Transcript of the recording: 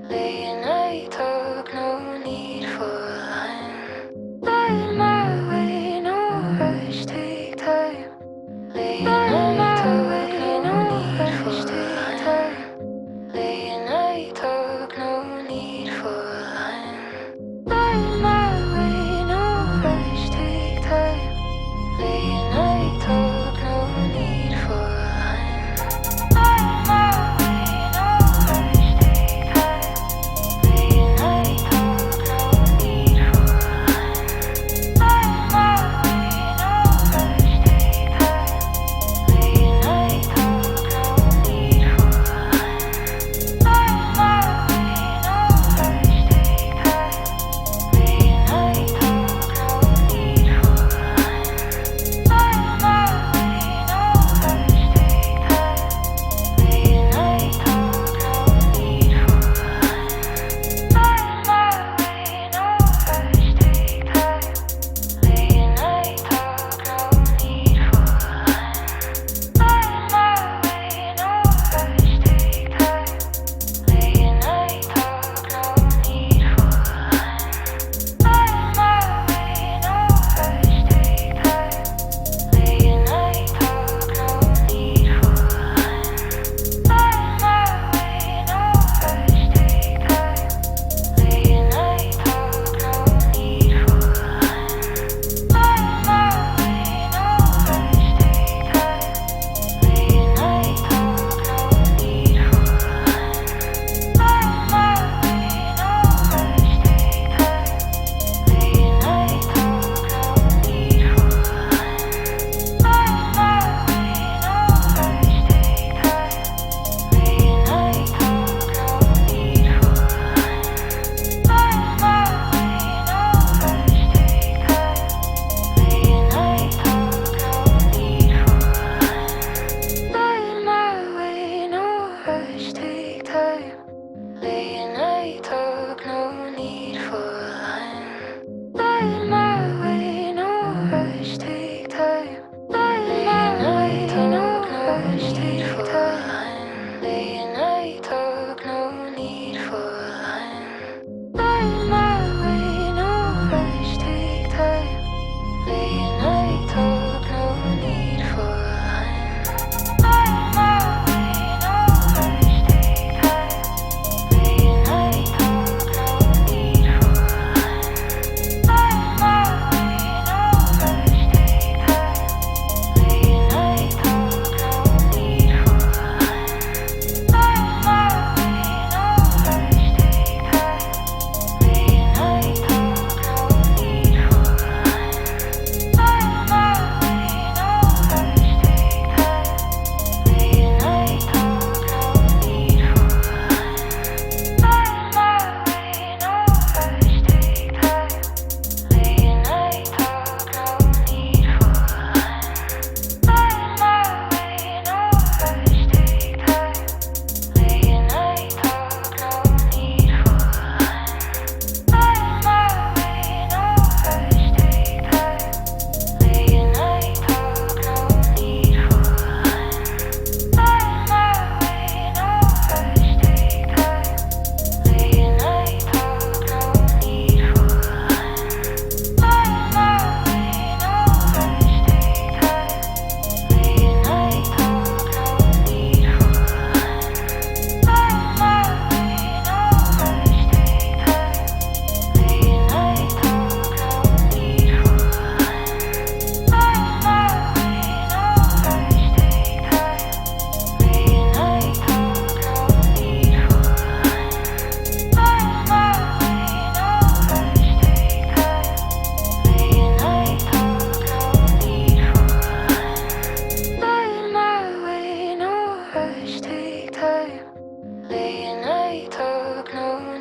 Late night talk, no need for line. Light my way, no rush, take time. Late night talk, no need for line. Late night talk, no need for line. Light my way, no rush, take time. Late night talk, no need for line. Light my way, no rush, take time. Late night talk, no need for line. Light my way, no rush, take time. Late night talk, no need for line. Light my way, no rush, take time. Late night talk, no need for line. Light my way, no rush, take time. Late night talk, no need for line. Light my way, no rush, take time. Late night talk, no need for line. Light my way, no rush, take time. Late night talk, no need for line. Light my way, no rush, take time. Late night talk, no need for line. Light my way, no rush, take time. Late night talk, no need for line. Light my way, no rush, take time. Late night talk, no need for line. Light my way, no rush, take time. Late night talk, no need for line. Light my way, no rush, take time. Late night talk, no need for line. Light my way, no rush, take time. Late night talk, no need for line. Light my way, no rush, take time. Late night talk, no need for line. Light my way, no rush, take time. Light my way, no rush, take time. Late night talk, no need for line. Light my way, no rush, take time. Late night talk, no need for line. Light my way, no rush, take time. Late night talk, no need for line. Light my way, no rush, take time. Late night talk, no need for line. Light my way, no rush, take time. Late night talk, no need for line. Light my way, no rush, take time. Late night talk, no need for line. Light my way, no rush, take time. Late night talk, no need for line. Light my way, no rush, take time. Late night talk, no need for line. Light my way, no rush, take time. Late night talk, no need for line. Light my way, no rush, take time. Late night talk, no need for line. Light my way, no rush, take time. Late night talk, no need for line. Light my way, no rush, take time. Late night talk, no need for line. Light my way, no rush, take time. Late night talk, no need for line. Light my way, no rush, take time. Late night talk, no need for line. Light my way, no rush, take time. Late night talk, no